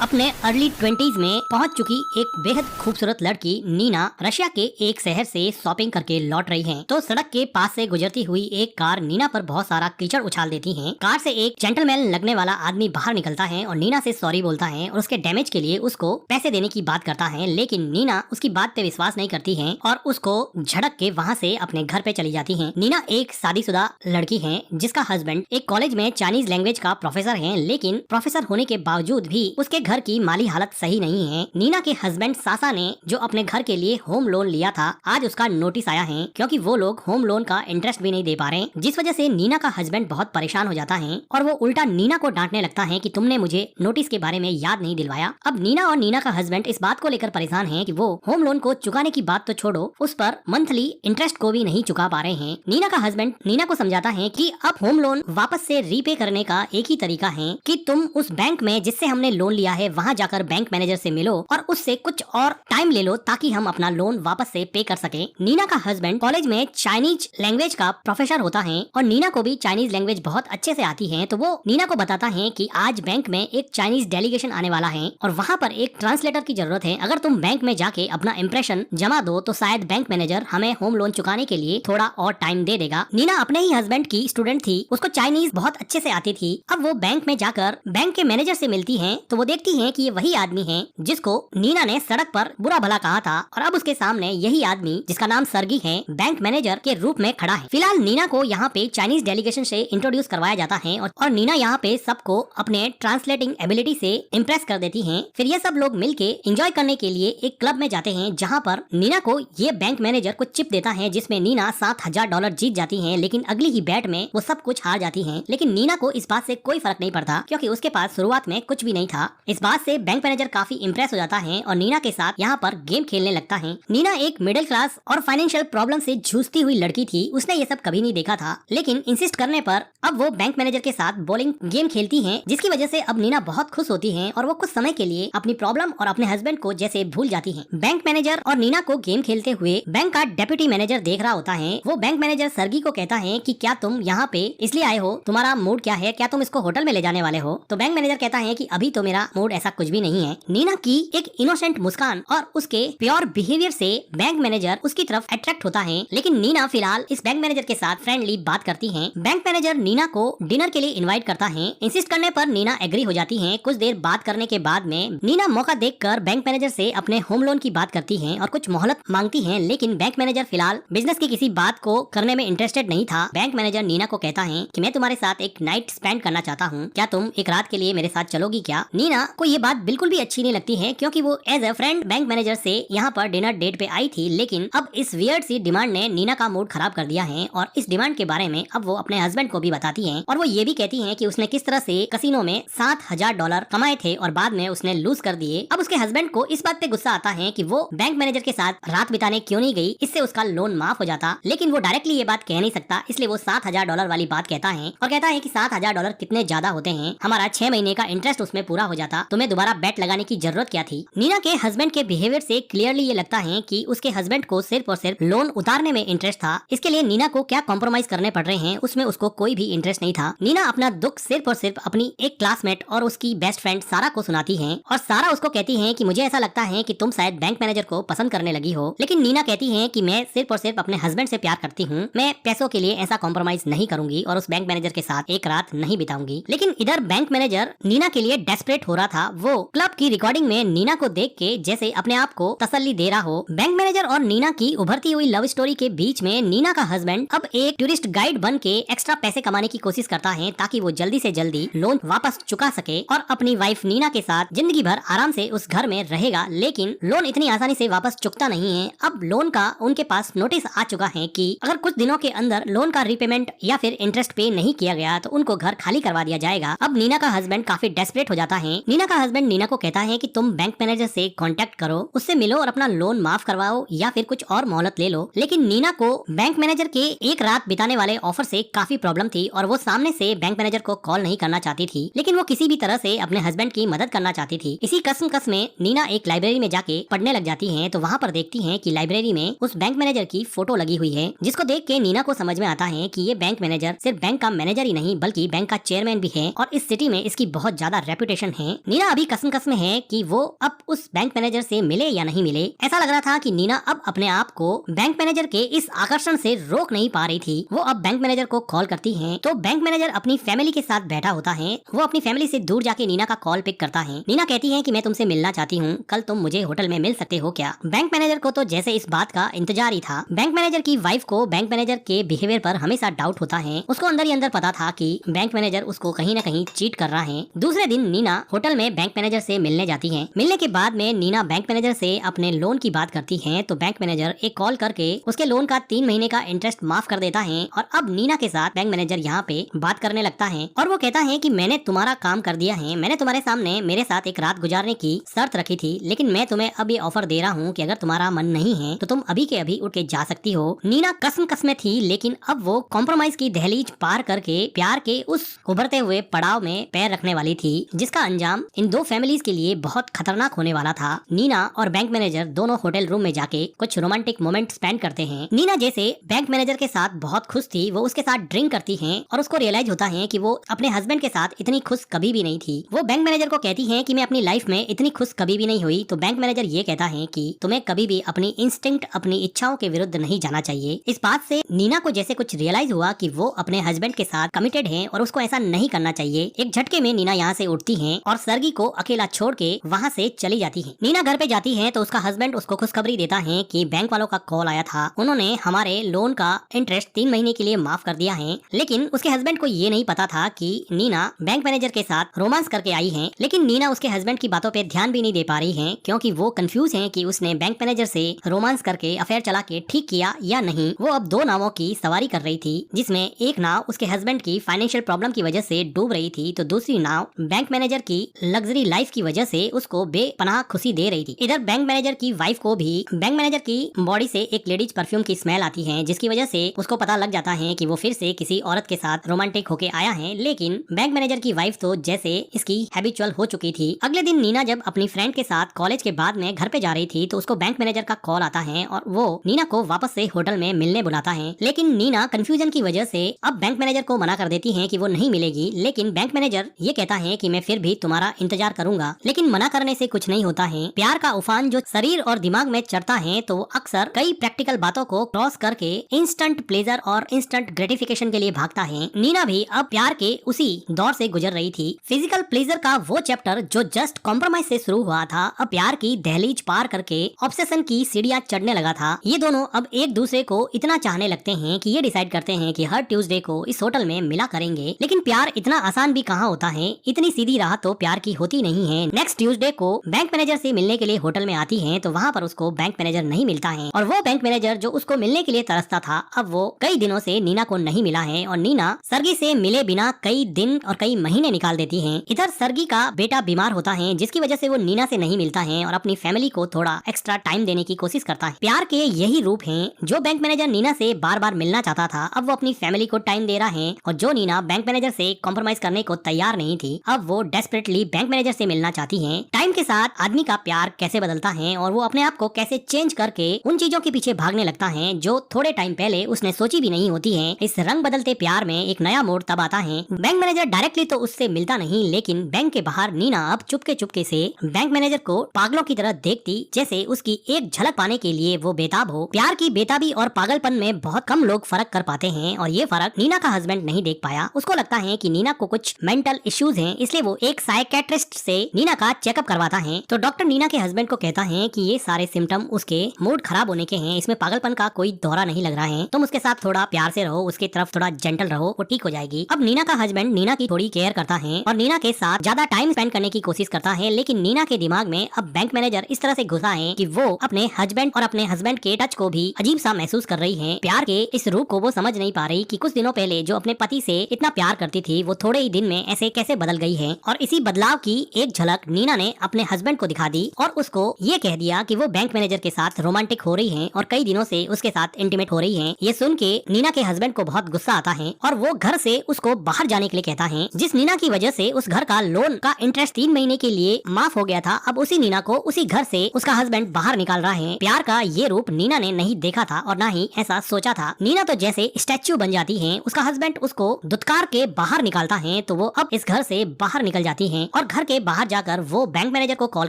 अपने early 20s में पहुंच चुकी एक बेहद खूबसूरत लड़की नीना रशिया के एक शहर से शॉपिंग करके लौट रही है। तो सड़क के पास से गुजरती हुई एक कार नीना पर बहुत सारा कीचड़ उछाल देती है। कार से एक जेंटलमैन लगने वाला आदमी बाहर निकलता है और नीना से सॉरी बोलता है और उसके डैमेज के लिए उसको पैसे देने की बात करता है, लेकिन नीना उसकी बात पे विश्वास नहीं करती है और उसको झड़क के वहाँ से अपने घर पे चली जाती है। नीना एक शादीशुदा लड़की है जिसका हस्बैंड एक कॉलेज में चाइनीज लैंग्वेज का प्रोफेसर है, लेकिन प्रोफेसर होने के बावजूद भी उसके घर की माली हालत सही नहीं है। नीना के हस्बैंड सासा ने जो अपने घर के लिए होम लोन लिया था, आज उसका नोटिस आया है क्योंकि वो लोग होम लोन का इंटरेस्ट भी नहीं दे पा रहे, जिस वजह से नीना का हस्बैंड बहुत परेशान हो जाता है और वो उल्टा नीना को डांटने लगता है कि तुमने मुझे नोटिस के बारे में याद नहीं दिलवाया। अब नीना और नीना का हस्बैंड इस बात को लेकर परेशान है कि वो होम लोन को चुकाने की बात तो छोड़ो, उस पर मंथली इंटरेस्ट को भी नहीं चुका पा रहे हैं। नीना का हस्बैंड नीना को समझाता है कि अब होम लोन वापस से रीपे करने का एक ही तरीका है कि तुम उस बैंक में जिससे हमने लोन लिया है वहाँ जाकर बैंक मैनेजर से मिलो और उससे कुछ और टाइम ले लो ताकि हम अपना लोन वापस से पे कर सके। नीना का हस्बैंड कॉलेज में चाइनीज लैंग्वेज का प्रोफेसर होता है और नीना को भी चाइनीज लैंग्वेज बहुत अच्छे से आती है, तो वो नीना को बताता है कि आज बैंक में एक चाइनीज डेलीगेशन आने वाला है और वहाँ पर एक ट्रांसलेटर की जरूरत है। अगर तुम बैंक में जाके अपना इम्प्रेशन जमा दो तो शायद बैंक मैनेजर हमें होम लोन चुकाने के लिए थोड़ा और टाइम दे देगा। नीना अपने ही हस्बैंड की स्टूडेंट थी, उसको चाइनीज बहुत अच्छे से आती थी। अब वो बैंक में जाकर बैंक के मैनेजर से मिलती है तो वो देखती है कि ये वही आदमी है जिसको नीना ने सड़क पर बुरा भला कहा था और अब उसके सामने यही आदमी जिसका नाम सर्गी है बैंक मैनेजर के रूप में खड़ा है। फिलहाल नीना को यहाँ पे चाइनीज डेलीगेशन से इंट्रोड्यूस करवाया जाता है और नीना यहाँ पे सबको अपने ट्रांसलेटिंग एबिलिटी से इम्प्रेस कर देती है। फिर ये सब लोग मिलके एंजॉय करने के लिए एक क्लब में जाते हैं जहाँ पर नीना को ये बैंक मैनेजर कुछ चिप देता है जिसमें नीना $7,000 जीत जाती है, लेकिन अगली ही बैट में वो सब कुछ हार जाती है। लेकिन नीना को इस बात से कोई फर्क नहीं पड़ता क्योंकि उसके पास शुरुआत में कुछ भी नहीं था। इस बात से बैंक मैनेजर काफी इम्प्रेस हो जाता है और नीना के साथ यहाँ पर गेम खेलने लगता है। नीना एक मिडिल क्लास और फाइनेंशियल प्रॉब्लम से जूझती हुई लड़की थी, उसने ये सब कभी नहीं देखा था, लेकिन इंसिस्ट करने पर अब वो बैंक मैनेजर के साथ बॉलिंग गेम खेलती है, जिसकी वजह से अब नीना बहुत खुश होती है और वो कुछ समय के लिए अपनी प्रॉब्लम और अपने हस्बैंड को जैसे भूल जाती है। बैंक मैनेजर और नीना को गेम खेलते हुए बैंक का डेप्यूटी मैनेजर देख रहा होता है। वो बैंक मैनेजर सर्गी को कहता है कि क्या तुम यहाँ पे इसलिए आए हो, तुम्हारा मूड क्या है, क्या तुम इसको होटल में ले जाने वाले हो? तो बैंक मैनेजर कहता है कि अभी तो मेरा मूड ऐसा कुछ भी नहीं है। नीना की एक इनोसेंट मुस्कान और उसके प्योर बिहेवियर से बैंक मैनेजर उसकी तरफ अट्रैक्ट होता है, लेकिन नीना फिलहाल इस बैंक मैनेजर के साथ फ्रेंडली बात करती है। बैंक मैनेजर नीना को डिनर के लिए इनवाइट करता है। इंसिस्ट करने पर नीना एग्री हो जाती है। कुछ देर बात करने के बाद में नीना मौका देखकर बैंक मैनेजर से अपने होम लोन की बात करती है और कुछ मोहलत मांगती है, लेकिन बैंक मैनेजर फिलहाल बिजनेस की किसी बात को करने में इंटरेस्टेड नहीं था। बैंक मैनेजर नीना को कहता है कि मैं तुम्हारे साथ एक नाइट स्पेंड करना चाहता हूँ, क्या तुम एक रात के लिए मेरे साथ चलोगी क्या? नीना को ये बात बिल्कुल भी अच्छी नहीं लगती है क्योंकि वो as a friend bank manager से यहाँ पर डिनर डेट पे आई थी, लेकिन अब इस वियर्ड सी डिमांड ने नीना का मूड खराब कर दिया है और इस डिमांड के बारे में अब वो अपने हस्बैंड को भी बताती है और वो ये भी कहती है कि उसने किस तरह से कसिनो में $7,000 कमाए थे और बाद में उसने लूज कर दिए। अब उसके हस्बैंड को इस बात पे गुस्सा आता है कि वो बैंक मैनेजर के साथ रात बिताने क्यों नहीं गई, इससे उसका लोन माफ हो जाता, लेकिन वो डायरेक्टली ये बात कह नहीं सकता, इसलिए वो $7,000 वाली बात कहता है और कहता है कि $7,000 कितने ज्यादा होते हैं, हमारा 6 महीने का इंटरेस्ट उसमें पूरा हो जाता, तुम्हें दोबारा बेट लगाने की जरूरत क्या थी? नीना के हस्बैंड के बिहेवियर से क्लियरली ये लगता है कि उसके हस्बैंड को सिर्फ और सिर्फ लोन उतारने में इंटरेस्ट था, इसके लिए नीना को क्या कॉम्प्रोमाइज करने पड़ रहे हैं उसमें उसको कोई भी इंटरेस्ट नहीं था। नीना अपना दुख सिर्फ और सिर्फ अपनी एक क्लासमेट और उसकी बेस्ट फ्रेंड सारा को सुनाती है और सारा उसको कहती है कि मुझे ऐसा लगता है कि तुम शायद बैंक मैनेजर को पसंद करने लगी हो, लेकिन नीना कहती है कि मैं सिर्फ और सिर्फ अपने हस्बैंड से प्यार करती हूँ, मैं पैसों के लिए ऐसा कॉम्प्रोमाइज नहीं करूंगी और उस बैंक मैनेजर के साथ एक रात नहीं बिताऊंगी। लेकिन इधर बैंक मैनेजर नीना के लिए डेस्परेट हो रहा था। वो क्लब की रिकॉर्डिंग में नीना को देख के जैसे अपने आप को तसल्ली दे रहा हो। बैंक मैनेजर और नीना की उभरती हुई लव स्टोरी के बीच में नीना का हस्बैंड अब एक टूरिस्ट गाइड बन के एक्स्ट्रा पैसे कमाने की कोशिश करता है ताकि वो जल्दी से जल्दी लोन वापस चुका सके और अपनी वाइफ नीना के साथ जिंदगी भर आराम से उस घर में रहेगा, लेकिन लोन इतनी आसानी से वापस चुकता नहीं है। अब लोन का उनके पास नोटिस आ चुका है कि अगर कुछ दिनों के अंदर लोन का रीपेमेंट या फिर इंटरेस्ट पे नहीं किया गया तो उनको घर खाली करवा दिया जाएगा। अब नीना का हस्बैंड काफी डेस्परेट हो जाता है। नीना का हस्बैंड नीना को कहता है कि तुम बैंक मैनेजर से कांटेक्ट करो, उससे मिलो और अपना लोन माफ करवाओ या फिर कुछ और मोहलत ले लो। लेकिन नीना को बैंक मैनेजर के एक रात बिताने वाले ऑफर से काफी प्रॉब्लम थी और वो सामने से बैंक मैनेजर को कॉल नहीं करना चाहती थी, लेकिन वो किसी भी तरह से अपने हस्बैंड की मदद करना चाहती थी। इसी कस में नीना एक लाइब्रेरी में जाके पढ़ने लग जाती है तो वहाँ पर देखती है कि लाइब्रेरी में उस बैंक मैनेजर की फोटो लगी हुई है, जिसको देख के नीना को समझ में आता है कि ये बैंक मैनेजर सिर्फ बैंक का मैनेजर ही नहीं बल्कि बैंक का चेयरमैन भी है और इस सिटी में इसकी बहुत ज्यादा रेपुटेशन है। नीना अभी कसम में है कि वो अब उस बैंक मैनेजर से मिले या नहीं मिले। ऐसा लग रहा था कि नीना अब अपने आप को बैंक मैनेजर के इस आकर्षण से रोक नहीं पा रही थी। वो अब बैंक मैनेजर को कॉल करती है तो बैंक मैनेजर अपनी फैमिली के साथ बैठा होता है। वो अपनी फैमिली से दूर जाके नीना का कॉल पिक करता है। नीना कहती है कि मैं तुमसे मिलना चाहती हूँ, कल तुम मुझे होटल में मिल सकते हो क्या। बैंक मैनेजर को तो जैसे इस बात का इंतजार ही था। बैंक मैनेजर की वाइफ को बैंक मैनेजर के बिहेवियर पर हमेशा डाउट होता है। उसको अंदर ही अंदर पता था कि बैंक मैनेजर उसको कहीं न कहीं चीट कर रहा है। दूसरे दिन नीना होटल में बैंक मैनेजर से मिलने जाती है। मिलने के बाद में नीना बैंक मैनेजर से अपने लोन की बात करती है तो बैंक मैनेजर एक कॉल करके उसके लोन का 3 महीने का इंटरेस्ट माफ कर देता है। और अब नीना के साथ बैंक मैनेजर यहाँ पे बात करने लगता है और वो कहता है कि मैंने तुम्हारा काम कर दिया है, मैंने तुम्हारे सामने मेरे साथ एक रात गुजारने की शर्त रखी थी, लेकिन मैं तुम्हें अब ये ऑफर दे रहा हूँ कि अगर तुम्हारा मन नहीं है तो तुम अभी के अभी उठ के जा सकती हो। नीना कसम में थी, लेकिन अब वो कॉम्प्रोमाइज की दहलीज पार करके प्यार के उस उभरते हुए पड़ाव में पैर रखने वाली थी, जिसका अंजाम इन दो फैमिलीज के लिए बहुत खतरनाक होने वाला था। नीना और बैंक मैनेजर दोनों होटल रूम में जाके कुछ रोमांटिक मोमेंट स्पेंड करते हैं। नीना जैसे बैंक मैनेजर के साथ बहुत खुश थी, वो उसके साथ ड्रिंक करती है और उसको रियलाइज होता है कि वो अपने हस्बैंड के साथ इतनी खुश कभी भी नहीं थी। वो बैंक मैनेजर को कहती है कि मैं अपनी लाइफ में इतनी खुश कभी भी नहीं हुई। तो बैंक मैनेजर ये कहता है कि तुम्हें कभी भी अपनी इंस्टिंक्ट, अपनी इच्छाओं के विरुद्ध नहीं जाना चाहिए। इस बात से नीना को जैसे कुछ रियलाइज हुआ कि वो अपने हस्बैंड के साथ कमिटेड है और उसको ऐसा नहीं करना चाहिए। एक झटके में नीना यहाँ से उठती है और सर्गी को अकेला छोड़ के वहाँ से चली जाती है। नीना घर पे जाती है तो उसका हस्बैंड उसको खुशखबरी देता है कि बैंक वालों का कॉल आया था, उन्होंने हमारे लोन का इंटरेस्ट 3 महीने के लिए माफ कर दिया है। लेकिन उसके हस्बैंड को ये नहीं पता था कि नीना बैंक मैनेजर के साथ रोमांस करके आई है। लेकिन नीना उसके हस्बैंड की बातों पे ध्यान भी नहीं दे पा रही है, क्योंकि वो कंफ्यूज है कि उसने बैंक मैनेजर से रोमांस करके अफेयर चला के ठीक किया या नहीं। वो अब 2 नावों की सवारी कर रही थी, जिसमें एक नाव उसके हस्बैंड की फाइनेंशियल प्रॉब्लम की वजह से डूब रही थी, तो दूसरी नाव बैंक मैनेजर की लग्जरी लाइफ की वजह से उसको बेपनाह खुशी दे रही थी। इधर बैंक मैनेजर की वाइफ को भी बैंक मैनेजर की बॉडी से एक लेडीज परफ्यूम की स्मेल आती है, जिसकी वजह से उसको पता लग जाता है कि वो फिर से किसी औरत के साथ रोमांटिक होके आया है। लेकिन बैंक मैनेजर की वाइफ तो जैसे इसकी हैबिचुअल हो चुकी थी। अगले दिन नीना जब अपनी फ्रेंड के साथ कॉलेज के बाद में घर पे जा रही थी तो उसको बैंक मैनेजर का कॉल आता है और वो नीना को वापस से होटल में मिलने बुलाता है। लेकिन नीना कंफ्यूजन की वजह से अब बैंक मैनेजर को मना कर देती है कि वो नहीं मिलेगी। लेकिन बैंक मैनेजर ये कहता है कि मैं फिर भी तुम्हारा इंतजार करूंगा। लेकिन मना करने से कुछ नहीं होता है। प्यार का उफान जो शरीर और दिमाग में चढ़ता है तो अक्सर कई प्रैक्टिकल बातों को क्रॉस करके इंस्टेंट प्लेजर और इंस्टेंट ग्रेटिफिकेशन के लिए भागता है। नीना भी अब प्यार के उसी दौर से गुजर रही थी। फिजिकल प्लेजर का वो चैप्टर जो जस्ट कॉम्प्रोमाइज से शुरू हुआ था, अब प्यार की दहलीज पार करके ऑब्सेशन की सीढ़ियां चढ़ने लगा था। ये दोनों अब एक दूसरे को इतना चाहने लगते हैं कि ये डिसाइड करते हैं कि हर ट्यूसडे को इस होटल में मिला करेंगे। लेकिन प्यार इतना आसान भी कहाँ होता है, इतनी सीधी राह तो प्यार की होती नहीं है। नेक्स्ट ट्यूसडे को बैंक मैनेजर से मिलने के लिए होटल में आती है तो वहाँ पर उसको बैंक मैनेजर नहीं मिलता है और वो बैंक मैनेजर जो उसको मिलने के लिए तरसता था, अब वो कई दिनों से नीना को नहीं मिला है और नीना सर्गी से मिले बिना कई दिन और कई महीने निकाल देती है। इधर सर्गी का बेटा बीमार होता है, जिसकी वजह से वो नीना से नहीं मिलता है और अपनी फैमिली को थोड़ा एक्स्ट्रा टाइम देने की कोशिश करता है। प्यार के यही रूप हैं। जो बैंक मैनेजर नीना से बार बार मिलना चाहता था, अब वो अपनी फैमिली को टाइम दे रहा है और जो नीना बैंक मैनेजर से कॉम्प्रोमाइज करने को तैयार नहीं थी, अब वो डेस्परेटली बैंक मैनेजर से मिलना चाहती है। टाइम के साथ आदमी का प्यार कैसे बदलता है और वो अपने आप को कैसे चेंज करके उन चीजों के पीछे भागने लगता है जो थोड़े टाइम पहले उसने सोची भी नहीं होती है। इस रंग बदलते प्यार में एक नया मोड़ तब आता है। बैंक मैनेजर डायरेक्टली तो उससे मिलता नहीं, लेकिन बैंक के बाहर नीना अब चुपके चुपके से बैंक मैनेजर को पागलों की तरह देखती, जैसे उसकी एक झलक पाने के लिए वो बेताब हो। प्यार की बेताबी और पागलपन में बहुत कम लोग फर्क कर पाते हैं और ये फर्क नीना का हस्बैंड नहीं देख पाया। उसको लगता है कि नीना को कुछ मेंटल इश्यूज हैं, इसलिए वो एक साइकियाट्रिस्ट से नीना का चेकअप करवाता है। तो डॉक्टर नीना के हस्बैंड को कहता है कि ये सारे सिम्टम उसके मूड खराब होने के हैं, इसमें पागलपन का कोई दौरा नहीं लग रहा है, तुम उसके साथ थोड़ा प्यार से रहो, उसके तरफ थोड़ा जेंटल रहो, वो ठीक हो जाएगी। अब नीना का हस्बैंड नीना की थोड़ी केयर करता है और नीना के साथ ज्यादा टाइम स्पेंड करने की कोशिश करता है। लेकिन नीना के दिमाग में अब बैंक मैनेजर इस तरह से घुसा है कि वो अपने हस्बैंड और अपने हस्बैंड के टच को भी अजीब सा महसूस कर रही है। प्यार के इस रूप को वो समझ नहीं पा रही कि कुछ दिनों पहले जो अपने पति से इतना प्यार करती थी, वो थोड़े ही दिन में ऐसे कैसे बदल गई है। और इसी बदलाव की एक झलक नीना ने अपने हस्बैंड को दिखा दी और उसको ये कह दिया कि वो बैंक मैनेजर के साथ रोमांटिक हो रही है और कई दिनों से उसके साथ इंटीमेट हो रही है। ये सुन के नीना के हस्बैंड को बहुत गुस्सा आता है और वो घर से उसको बाहर जाने के लिए कहता है। जिस नीना की वजह से उस घर का लोन का इंटरेस्ट 3 महीने के लिए माफ हो गया था, अब उसी नीना को उसी घर से उसका हस्बैंड बाहर निकाल रहा है। प्यार का ये रूप नीना ने नहीं देखा था और ना ही ऐसा सोचा था। नीना तो जैसे स्टैच्यू बन जाती है, उसका हस्बैंड उसको दुत्कार के बाहर निकालता है तो वो अब इस घर से बाहर निकल जाती है। और घर के बाहर जाकर वो बैंक मैनेजर को कॉल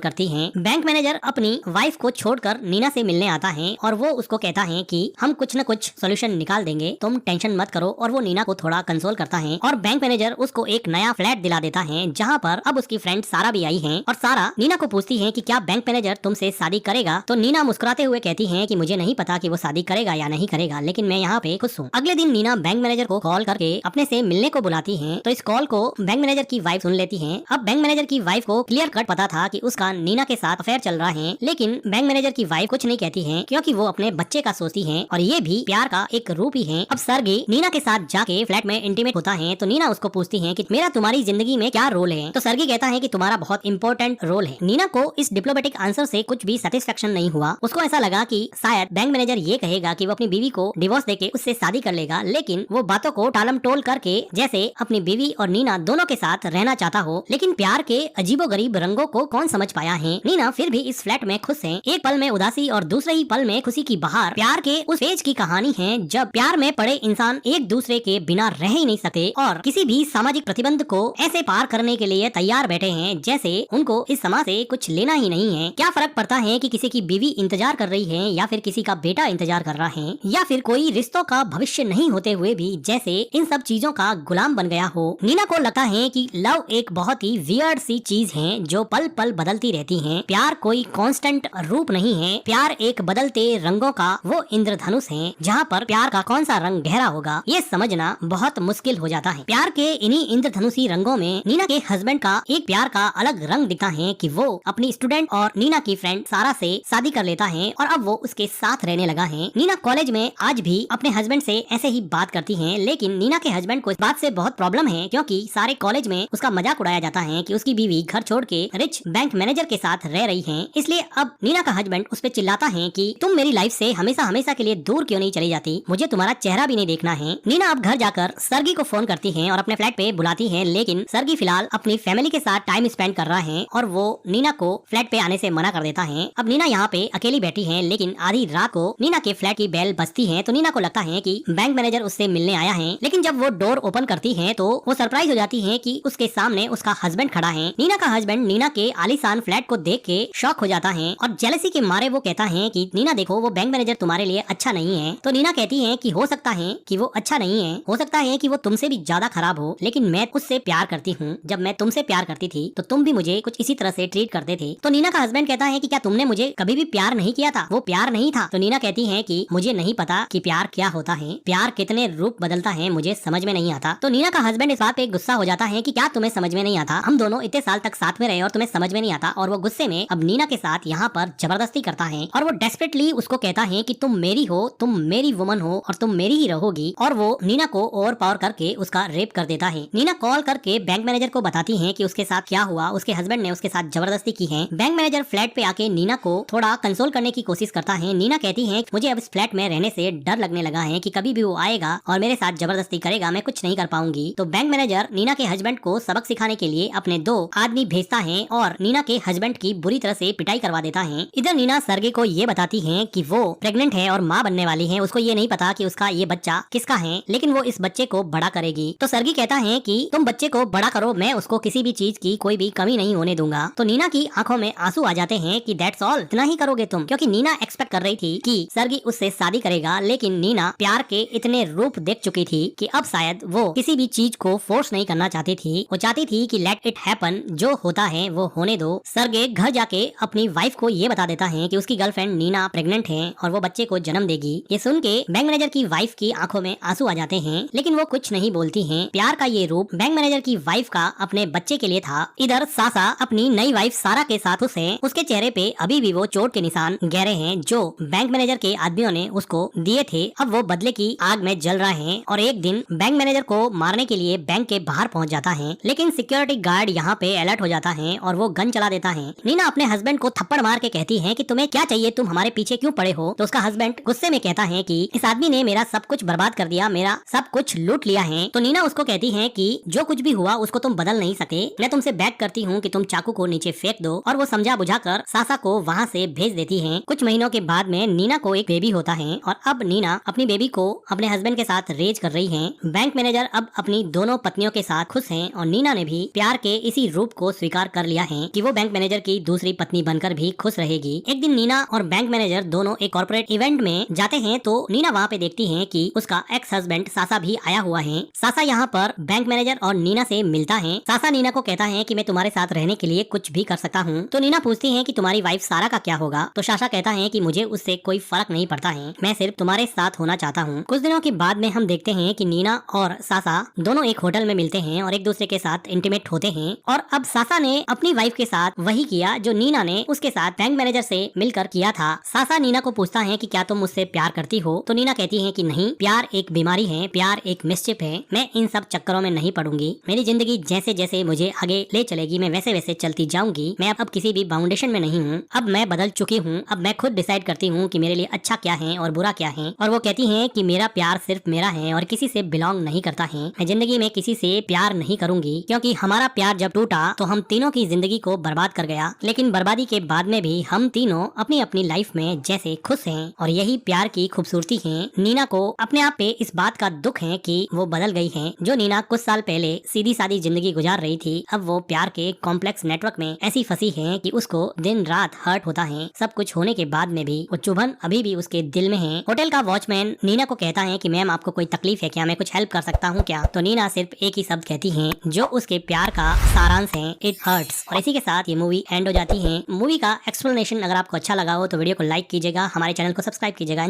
करती हैं। बैंक मैनेजर अपनी वाइफ को छोड़कर नीना से मिलने आता है और वो उसको कहता है कि हम कुछ न कुछ सोल्यूशन निकाल देंगे, तुम टेंशन मत करो। और वो नीना को थोड़ा कंसोल करता है और बैंक मैनेजर उसको एक नया फ्लैट दिला देता है जहाँ पर अब उसकी फ्रेंड सारा भी आई है। और सारा नीना को पूछती है कि क्या बैंक मैनेजर तुमसे शादी करेगा। तो नीना मुस्कुराते हुए कहती है कि मुझे नहीं पता कि वो शादी करेगा या नहीं करेगा, लेकिन मैं यहाँ पे खुश हूँ। अगले दिन नीना बैंक मैनेजर को कॉल करके अपने से मिलने को बुलाती है। तो इस कॉल को बैंक मैनेजर की वाइफ सुन लेती है। अब बैंक मैनेजर की वाइफ को क्लियर कट पता था कि उसका नीना के साथ अफेयर चल रहा है, लेकिन बैंक मैनेजर की वाइफ कुछ नहीं कहती है क्योंकि वो अपने बच्चे का सोचती है और ये भी प्यार का एक रूप ही है। अब सर्गी नीना के साथ जाके फ्लैट में इंटीमेट होता है तो नीना उसको पूछती है कि मेरा तुम्हारी जिंदगी में क्या रोल है। तो सर्गी कहता है कि तुम्हारा बहुत इंपॉर्टेंट रोल है। नीना को इस डिप्लोमेटिक आंसर से कुछ भी सेटिस्फेक्शन नहीं हुआ। उसको ऐसा लगा कि शायद बैंक मैनेजर ये कहेगा कि वो अपनी बीवी को डिवोर्स देके उससे शादी कर लेगा, लेकिन वो बातों को टालम टोल करके जैसे अपनी बीवी और नीना दोनों के साथ रहना चाहता हो। लेकिन प्यार के अजीबोगरीब रंगों को कौन समझ पाया है। नीना फिर भी इस फ्लैट में खुश है। एक पल में उदासी और दूसरे ही पल में खुशी की बहार प्यार के उस पेज की कहानी है जब प्यार में पड़े इंसान एक दूसरे के बिना रह ही नहीं सकते और किसी भी सामाजिक प्रतिबंध को ऐसे पार करने के लिए तैयार बैठे हैं जैसे उनको इस समाज से कुछ लेना ही नहीं है। क्या फर्क पड़ता है कि किसी की बीवी इंतजार कर रही है या फिर किसी का बेटा इंतजार कर रहा है या फिर कोई रिश्तों का भविष्य नहीं होते हुए भी जैसे इन सब चीजों का गुलाम बन गया हो। नीना को लगता है कि लव एक बहुत ही वियर्ड सी चीज है जो पल पल बदलती रहती है। प्यार कोई कांस्टेंट रूप नहीं है। प्यार एक बदलते रंगों का वो इंद्रधनुष है जहाँ पर प्यार का कौन सा रंग गहरा होगा ये समझना बहुत मुश्किल हो जाता है। प्यार के इन्हीं इंद्रधनुषी रंगों में नीना के हस्बैंड का एक प्यार का अलग रंग दिखता है कि वो अपनी स्टूडेंट और नीना की फ्रेंड सारा से शादी कर लेता है और अब वो उसके साथ रहने लगा है। नीना कॉलेज में आज भी अपने हस्बैंड से ऐसे ही बात करती है, लेकिन नीना के हस्बैंड को इस बात से बहुत प्रॉब्लम है क्योंकि सारे कॉलेज में उसका मजाक उड़ाया जाता है कि उसकी बीवी घर छोड़ के रिच बैंक मैनेजर के साथ रह रही है। इसलिए अब नीना का हस्बैंड उस पर चिल्लाता है कि तुम मेरी लाइफ से हमेशा हमेशा के लिए दूर क्यों नहीं चली जाती, मुझे तुम्हारा चेहरा भी नहीं देखना है। नीना अब घर जाकर सर्गी को फोन करती है और अपने फ्लैट पे बुलाती है, लेकिन सर्गी फिलहाल अपनी फैमिली के साथ टाइम स्पेंड कर रहा है और वो नीना को फ्लैट पे आने से मना कर देता है। अब नीना यहाँ पे अकेली बैठी है, लेकिन आधी रात को नीना के फ्लैट की बेल बजती है तो नीना को लगता है कि बैंक मैनेजर उससे मिलने आया है। लेकिन जब वो डोर ओपन करती है तो वो सरप्राइज हो जाती है कि उसके सामने उसका हस्बैंड खड़ा है। नीना का हस्बैंड नीना के आलीशान फ्लैट को देख के शॉक हो जाता है और जेलसी के मारे वो कहता है कि नीना देखो वो बैंक मैनेजर तुम्हारे लिए अच्छा नहीं है। तो नीना कहती है कि हो सकता है कि वो अच्छा नहीं है, हो सकता है कि वो तुमसे भी ज्यादा खराब हो, लेकिन मैं उससे प्यार करती हूँ। जब मैं तुमसे प्यार करती थी तो तुम भी मुझे कुछ इसी तरह से ट्रीट करते थे। तो नीना का हस्बैंड कहता है कि क्या तुमने मुझे कभी भी प्यार नहीं किया था, वो प्यार नहीं था। तो नीना कहती है कि मुझे नहीं पता कि प्यार क्या होता है, प्यार कितने रूप बदलता है मुझे समझ में नहीं आता। तो नीना का हस्बैंड इस बात पे गुस्सा हो जाता है कि क्या तुम्हें समझ में नहीं आता, हम दोनों इतने साल तक साथ में रहे और तुम्हें समझ में नहीं आता। और वो गुस्से में अब नीना के साथ यहाँ पर जबरदस्ती करता है और वो डेस्परेटली उसको कहता है कि तुम मेरी हो, तुम मेरी वुमन हो और तुम मेरी ही रहोगी। और वो नीना को ओवर पावर करके उसका रेप कर देता है। नीना कॉल करके बैंक मैनेजर को बताती है कि उसके साथ क्या हुआ, उसके हस्बैंड ने उसके साथ जबरदस्ती की है। बैंक मैनेजर फ्लैट पे आके नीना को थोड़ा कंसोल करने की कोशिश करता है। नीना कहती है मुझे अब इस फ्लैट में रहने से डर लगने लगा है कि कभी भी वो आएगा और मेरे साथ जबरदस्ती करेगा, मैं कुछ नहीं कर पाऊंगी। तो बैंक मैनेजर नीना के हस्बैंड को सबक सिखाने के लिए अपने 2 आदमी भेजता है और नीना के हस्बैंड की बुरी तरह से पिटाई करवा देता है। इधर नीना सर्गे को ये बताती है कि वो प्रेग्नेंट है और माँ बनने वाली है। उसको ये नहीं पता कि उसका ये बच्चा किसका है, लेकिन वो इस बच्चे को बड़ा करेगी। तो सर्गी कहता है कि तुम बच्चे को बड़ा करो, मैं उसको किसी भी चीज की कोई भी कमी नहीं होने दूंगा। तो नीना की आंखों में आंसू आ जाते हैं कि दैट्स ऑल, इतना ही करोगे तुम, क्योंकि नीना एक्सपेक्ट कर रही थी कि सर्गी उससे शादी करेगा, लेकिन नीना प्यार के इतने रूप देख चुकी थी कि अब शायद वो किसी भी चीज को फोर्स नहीं करना चाहती थी। वो चाहती थी कि लेट इट हैपन, जो होता है वो होने दो। सर्गे घर जाके अपनी वाइफ को ये बता देता है कि उसकी गर्लफ्रेंड नीना प्रेग्नेंट है और वो बच्चे को जन्म देगी। ये सुन के बैंक मैनेजर की वाइफ की आंखों में आंसू आ जाते हैं, लेकिन वो कुछ नहीं बोलती हैं। प्यार का ये रूप बैंक मैनेजर की वाइफ का अपने बच्चे के लिए था। इधर सासा अपनी नई वाइफ सारा के साथ खुश है। उसके चेहरे पे अभी भी वो चोट के निशान गहरे हैं जो बैंक मैनेजर के आदमियों ने उसको दिए थे। अब वो बदले की आग में जल रहा है और एक दिन बैंक मैनेजर को मारने के लिए बैंक के बाहर पहुंच जाता है, लेकिन सिक्योरिटी गार्ड यहाँ पे अलर्ट हो जाता है और वो गन चला देता है। नीना अपने हस्बैंड को थप्पड़ मार के कहती है कि तुम्हें क्या चाहिए, तुम हमारे पीछे क्यों पड़े हो। तो उसका हस्बैंड गुस्से में कहता है कि इस आदमी ने मेरा सब कुछ बर्बाद कर दिया, मेरा सब कुछ लूट लिया है। तो नीना उसको कहती है कि जो कुछ भी हुआ उसको तुम बदल नहीं सकते, मैं तुमसे बेग करती हूँ कि तुम चाकू को नीचे फेंक दो। और वो समझा बुझाकर सासा को वहाँ से भेज देती है। कुछ महीनों के बाद में नीना को एक बेबी होता है और अब नीना अपनी बेबी को अपने हस्बैंड के साथ रेज कर रही है। बैंक मैनेजर अब अपनी दोनों पत्नियों के साथ खुश है और नीना ने भी प्यार के के इसी रूप को स्वीकार कर लिया है कि वो बैंक मैनेजर की दूसरी पत्नी बनकर भी खुश रहेगी। एक दिन नीना और बैंक मैनेजर दोनों एक कॉर्पोरेट इवेंट में जाते हैं तो नीना वहाँ पे देखती है कि उसका एक्स हस्बैंड सासा भी आया हुआ है। सासा यहाँ पर बैंक मैनेजर और नीना से मिलता है। सासा नीना को कहता है कि मैं तुम्हारे साथ रहने के लिए कुछ भी कर सकता हूँ। तो नीना पूछती है कि तुम्हारी वाइफ सारा का क्या होगा। तो सासा कहता है कि मुझे उससे कोई फर्क नहीं पड़ता है, मैं सिर्फ तुम्हारे साथ होना चाहता हूँ। कुछ दिनों के बाद में हम देखते हैं कि नीना और सासा दोनों एक होटल में मिलते हैं और एक दूसरे के साथ इंटीमेट होते हैं। और अब सासा ने अपनी वाइफ के साथ वही किया जो नीना ने उसके साथ बैंक मैनेजर से मिलकर किया था। सासा नीना को पूछता है कि क्या तुम मुझसे प्यार करती हो। तो नीना कहती है कि नहीं, प्यार एक बीमारी है, प्यार एक मिस्चिफ है, मैं इन सब चक्करों में नहीं पड़ूंगी। मेरी जिंदगी जैसे जैसे मुझे आगे ले चलेगी मैं वैसे वैसे चलती जाऊंगी। मैं अब किसी भी बाउंडेशन में नहीं हूँ, अब मैं बदल चुकी हूँ। अब मैं खुद डिसाइड करती हूँ कि मेरे लिए अच्छा क्या है और बुरा क्या है। और वो कहती है कि मेरा प्यार सिर्फ मेरा है और किसी से बिलोंग नहीं करता है। मैं जिंदगी में किसी से प्यार नहीं करूंगी क्योंकि हमारा प्यार जब टूटा तो हम तीनों की जिंदगी को बर्बाद कर गया। लेकिन बर्बादी के बाद में भी हम तीनों अपनी अपनी लाइफ में जैसे खुश हैं और यही प्यार की खूबसूरती है। नीना को अपने आप पे इस बात का दुख है कि वो बदल गई है। जो नीना कुछ साल पहले सीधी सादी जिंदगी गुजार रही थी, अब वो प्यार के कॉम्प्लेक्स नेटवर्क में ऐसी फंसी है कि उसको दिन रात हर्ट होता है। सब कुछ होने के बाद में भी वो चुभन अभी भी उसके दिल में है। होटल का वॉचमैन नीना को कहता है कि मैम आपको कोई तकलीफ है क्या, मैं कुछ हेल्प कर सकता हूँ क्या। तो नीना सिर्फ एक ही शब्द कहती है जो उसके प्यार का सारांश है, इट हर्ट्स। और इसी के साथ ये मूवी एंड हो जाती है। मूवी का एक्सप्लेनेशन अगर आपको अच्छा लगा हो तो वीडियो को लाइक कीजिएगा, हमारे चैनल को सब्सक्राइब कीजिएगा।